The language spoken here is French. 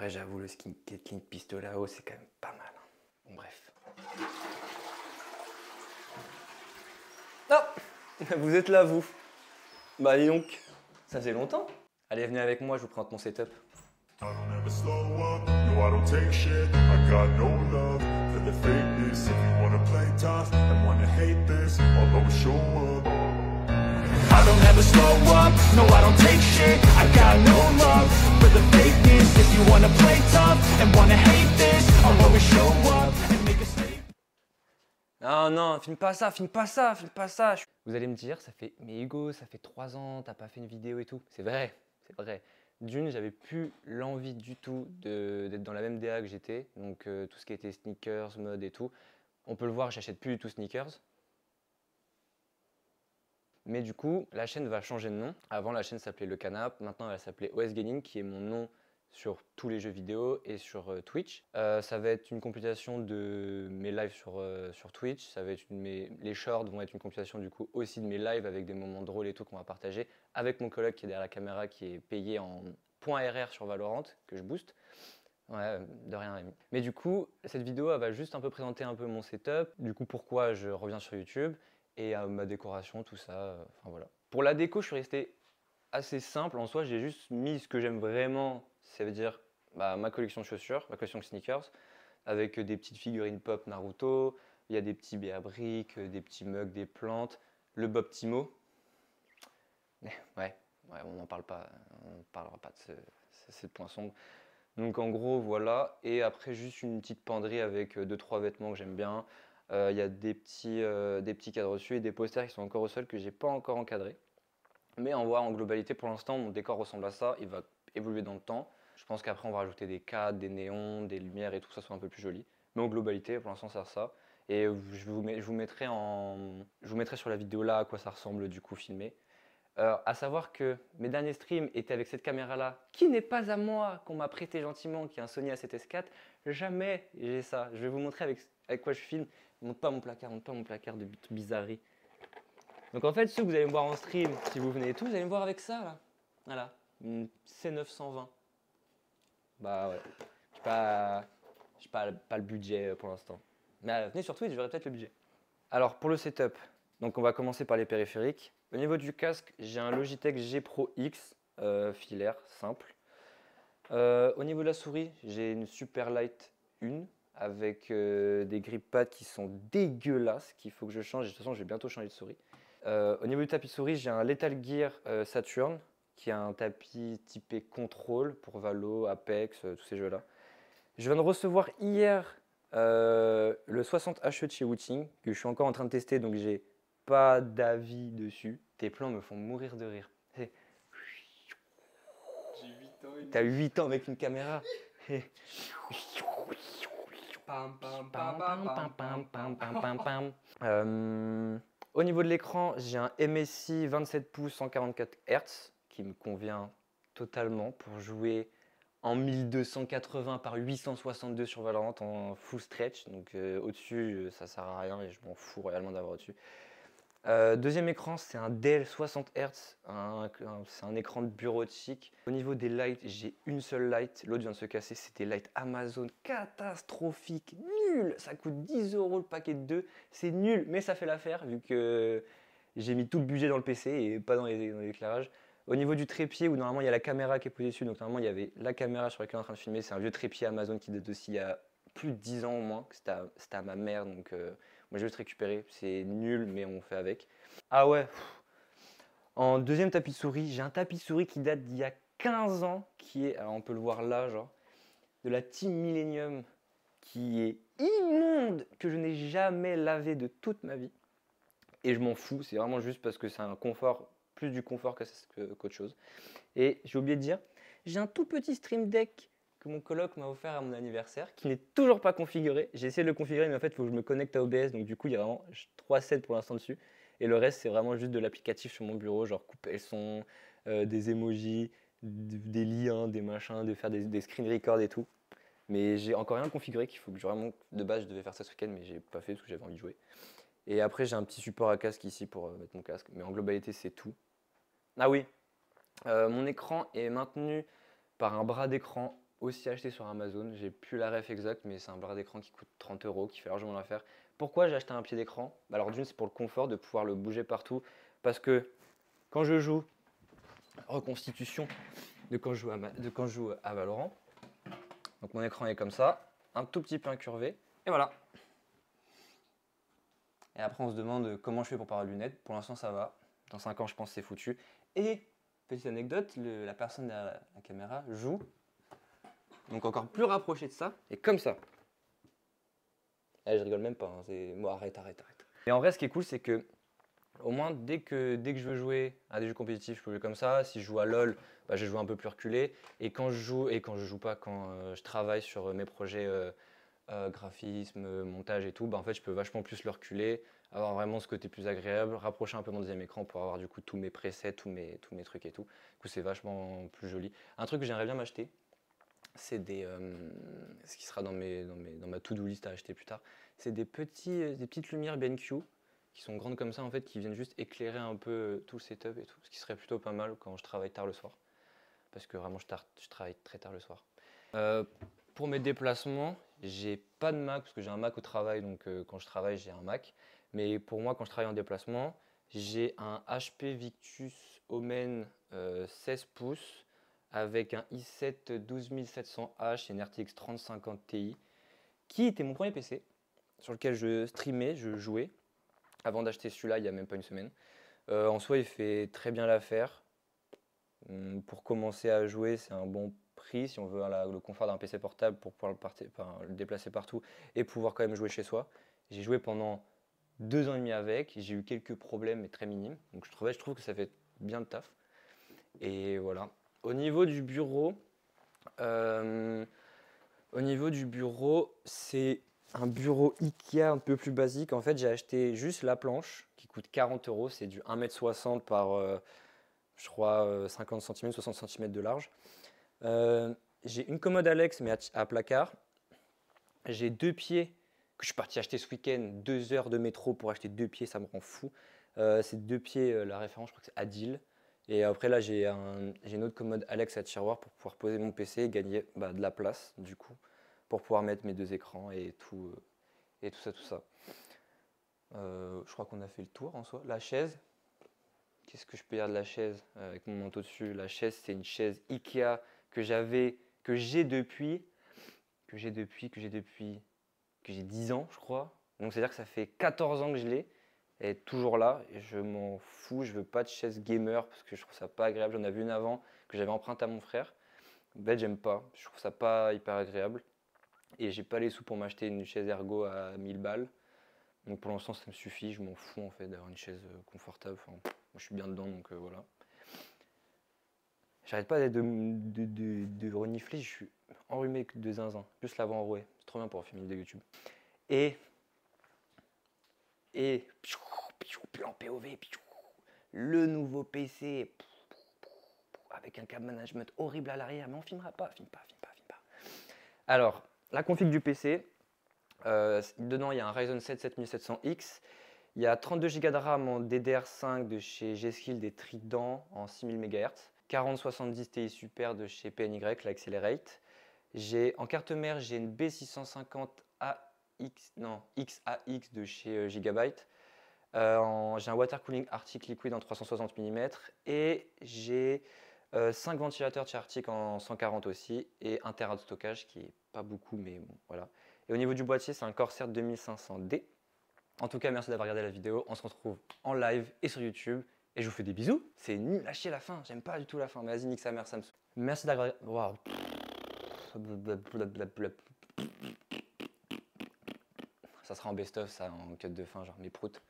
vrai, j'avoue, le skin Gatling pistolet à eau, c'est quand même pas mal. Bon, bref. Oh, vous êtes là, vous. Bah, dis donc, ça faisait longtemps. Allez, venez avec moi, je vous présente mon setup. I don't ever slow up, no I don't take shit. I got no love for the fakeness. If you wanna play tough and wanna hate this, I'll always show up. I don't ever slow up, no I don't take shit. I got no love for the fakeness. If you wanna play tough and wanna hate this, I'll always show up and make a statement. Non, non, filme pas ça, filme pas ça, filme pas ça. Vous allez me dire, mais Hugo, ça fait 3 ans, t'as pas fait une vidéo et tout. C'est vrai, c'est vrai. D'une, j'avais plus l'envie du tout d'être dans la même DA que j'étais. Donc tout ce qui était sneakers, mode et tout. On peut le voir, j'achète plus du tout sneakers. Mais du coup, la chaîne va changer de nom. Avant, la chaîne s'appelait Le Canap. Maintenant, elle s'appelait OS Gaming, qui est mon nom sur tous les jeux vidéo et sur Twitch. Ça va être une compilation de mes lives sur Twitch. Ça va être les shorts vont être une compilation du coup aussi de mes lives avec des moments drôles et tout qu'on va partager avec mon collègue qui est derrière la caméra, qui est payé en .rr sur Valorant, que je booste. Ouais, de rien Rémi. Mais du coup, cette vidéo elle va juste un peu présenter un peu mon setup, du coup pourquoi je reviens sur YouTube et ma décoration, tout ça, enfin voilà. Pour la déco, je suis resté assez simple en soi, j'ai juste mis ce que j'aime vraiment, ça veut dire ma collection de chaussures, ma collection de sneakers, avec des petites figurines pop Naruto, il y a des petits BA-briques, des petits mugs, des plantes, le Bob Timo. Ouais, on n'en parle pas, on ne parlera pas de ce point sombre. Donc en gros voilà, et après juste une petite penderie avec 2-3 vêtements que j'aime bien. Il y a des petits cadres dessus et des posters qui sont encore au sol que j'ai pas encore encadrés. Mais en globalité pour l'instant mon décor ressemble à ça, il va évoluer dans le temps. Je pense qu'après on va rajouter des cadres, des néons, des lumières et tout ça soit un peu plus joli. Mais en globalité pour l'instant c'est ça. Et je vous mettrai sur la vidéo là à quoi ça ressemble du coup filmé. À savoir que mes derniers streams étaient avec cette caméra-là, qui n'est pas à moi, qu'on m'a prêté gentiment, qui est un Sony A7S4. Jamais j'ai ça. Je vais vous montrer avec quoi je filme. Monte pas mon placard de bizarrerie. Donc en fait, ceux que vous allez me voir en stream, si vous venez et tout, vous allez me voir avec ça, là. Voilà, une C920. Bah ouais, j'ai pas le budget pour l'instant. Mais venez sur Twitch, j'aurai peut-être le budget. Alors pour le setup, donc on va commencer par les périphériques. Au niveau du casque, j'ai un Logitech G Pro X filaire, simple. Au niveau de la souris, j'ai une Superlight 1 avec des grippads qui sont dégueulasses, qu'il faut que je change. De toute façon, je vais bientôt changer de souris. Au niveau du tapis souris, j'ai un Lethal Gear Saturn, qui est un tapis typé contrôle pour Valo, Apex, tous ces jeux-là. Je viens de recevoir hier le 60HE de chez Wooting, que je suis encore en train de tester, donc j'ai pas d'avis dessus. Tes plans me font mourir de rire. J'ai 8 ans et T'as 8 ans avec une caméra. Pam, pam, pam, pam, pam, pam. Au niveau de l'écran, j'ai un MSI 27 pouces 144 Hz qui me convient totalement pour jouer en 1280 par 862 sur Valorant en full stretch. Donc au-dessus, ça sert à rien et je m'en fous réellement d'avoir au-dessus. Deuxième écran, c'est un Dell 60 Hz, c'est un écran de bureautique. Au niveau des lights, j'ai une seule light, l'autre vient de se casser, c'est des lights Amazon catastrophiques, nul. Ça coûte 10 € le paquet de 2, c'est nul, mais ça fait l'affaire vu que j'ai mis tout le budget dans le PC et pas dans l'éclairage. Au niveau du trépied, où normalement il y a la caméra qui est posée dessus, donc normalement il y avait la caméra sur laquelle on est en train de filmer, c'est un vieux trépied Amazon qui date aussi il y a plus de 10 ans au moins, c'était à ma mère, donc moi je vais juste récupérer, c'est nul mais on fait avec. Ah ouais, en deuxième tapis de souris, j'ai un tapis de souris qui date d'il y a 15 ans, qui est, alors on peut le voir là genre, de la Team Millennium, qui est immonde, que je n'ai jamais lavé de toute ma vie. Et je m'en fous, c'est vraiment juste parce que c'est un confort, plus du confort qu'autre chose. Et j'ai oublié de dire, j'ai un tout petit Stream Deck que mon coloc m'a offert à mon anniversaire, qui n'est toujours pas configuré. J'ai essayé de le configurer, mais en fait, il faut que je me connecte à OBS, donc du coup, il y a vraiment 3 sets pour l'instant dessus. Et le reste, c'est vraiment juste de l'applicatif sur mon bureau, genre couper le son, des emojis, des liens, des machins, de faire des screen records et tout. Mais j'ai encore rien configuré, qu'il faut que vraiment, de base, je devais faire ça ce week-end, mais j'ai pas fait parce que j'avais envie de jouer. Et après, j'ai un petit support à casque ici pour mettre mon casque, mais en globalité, c'est tout. Ah oui, mon écran est maintenu par un bras d'écran aussi acheté sur Amazon. J'ai plus la ref exacte, mais c'est un bras d'écran qui coûte 30 €, qui fait largement l'affaire. Pourquoi j'ai acheté un pied d'écran? Bah alors d'une, c'est pour le confort de pouvoir le bouger partout. Parce que quand je joue, reconstitution de quand je joue à Valorant. Donc mon écran est comme ça, un tout petit peu incurvé, et voilà. Et après on se demande comment je fais pour pas avoir de lunettes. Pour l'instant ça va, dans 5 ans je pense que c'est foutu. Et petite anecdote, la personne derrière la caméra joue, donc encore plus rapproché de ça, et comme ça. Eh, je rigole même pas, hein, c'est... Bon, arrête. Et en vrai ce qui est cool c'est que au moins, dès que je veux jouer à des jeux compétitifs, je peux jouer comme ça. Si je joue à LoL, bah, je joue un peu plus reculé. Et quand je joue pas, quand je travaille sur mes projets graphisme, montage et tout, bah, en fait, je peux vachement plus le reculer, avoir vraiment ce côté plus agréable, rapprocher un peu mon deuxième écran pour avoir du coup tous mes presets, tous mes trucs et tout. Du coup, c'est vachement plus joli. Un truc que j'aimerais bien m'acheter, c'est ce qui sera dans ma to-do list à acheter plus tard, c'est des petites lumières BenQ qui sont grandes comme ça en fait, qui viennent juste éclairer un peu tout le setup et tout, ce qui serait plutôt pas mal quand je travaille tard le soir, parce que vraiment je travaille très tard le soir. Pour mes déplacements, j'ai pas de Mac parce que j'ai un Mac au travail, donc quand je travaille j'ai un Mac, mais pour moi quand je travaille en déplacement, j'ai un HP Victus Omen 16 pouces avec un i7 12700H et une RTX 3050 Ti, qui était mon premier PC sur lequel je streamais, je jouais avant d'acheter celui-là il n'y a même pas une semaine. En soi, il fait très bien l'affaire. Pour commencer à jouer, c'est un bon prix si on veut le confort d'un PC portable pour pouvoir le déplacer partout et pouvoir quand même jouer chez soi. J'ai joué pendant 2 ans et demi avec, j'ai eu quelques problèmes mais très minimes. Donc je trouve que ça fait bien le taf. Et voilà. Au niveau du bureau, c'est un bureau Ikea un peu plus basique. En fait, j'ai acheté juste la planche qui coûte 40 €. C'est du 1,60 m par, je crois, 50 cm, 60 cm de large. J'ai une commode Alex, mais à placard. J'ai 2 pieds que je suis parti acheter ce week-end. 2 heures de métro pour acheter 2 pieds, ça me rend fou. C'est 2 pieds, la référence, je crois que c'est Adil. Et après, là, j'ai une autre commode Alex à tiroir pour pouvoir poser mon PC et gagner de la place, du coup, pour pouvoir mettre mes 2 écrans et tout ça. Je crois qu'on a fait le tour en soi. La chaise, qu'est-ce que je peux dire de la chaise avec mon manteau dessus? La chaise, c'est une chaise Ikea que j'ai depuis 10 ans, je crois. Donc c'est-à-dire que ça fait 14 ans que je l'ai. Elle est toujours là et je m'en fous. Je veux pas de chaise gamer parce que je trouve ça pas agréable. J'en avais une avant que j'avais empruntée à mon frère. En fait, j'aime pas. Je trouve ça pas hyper agréable. Et j'ai pas les sous pour m'acheter une chaise ergo à 1000 balles. Donc pour l'instant, ça me suffit. Je m'en fous en fait d'avoir une chaise confortable. Enfin, moi, je suis bien dedans, donc voilà. J'arrête pas de renifler. Je suis enrhumé de zinzin. Juste l'avoir enroué. C'est trop bien pour filmer une vidéo YouTube. Et puis en POV, le nouveau PC avec un câble management horrible à l'arrière, mais on filmera pas, filme pas. Alors, la config du PC, dedans il y a un Ryzen 7 7700X, il y a 32 Go de RAM en DDR5 de chez G-Skill des Trident en 6000 MHz, 4070 Ti Super de chez PNY, l'Accelerate. En carte mère, j'ai une B650 XAX de chez Gigabyte. J'ai un water cooling Arctic Liquid en 360 mm et j'ai 5 ventilateurs chez Arctic en 140 aussi et 1 Tera de stockage qui est pas beaucoup mais bon voilà. Et au niveau du boîtier, c'est un Corsair 2500D. En tout cas, merci d'avoir regardé la vidéo. On se retrouve en live et sur YouTube et je vous fais des bisous. C'est nul à chier la fin, j'aime pas du tout la fin. Mais vas-y, nique sa mère, ça me saoule. Merci d'avoir regardé. Ça sera en best-of, ça, en cut de fin, genre mes proutes.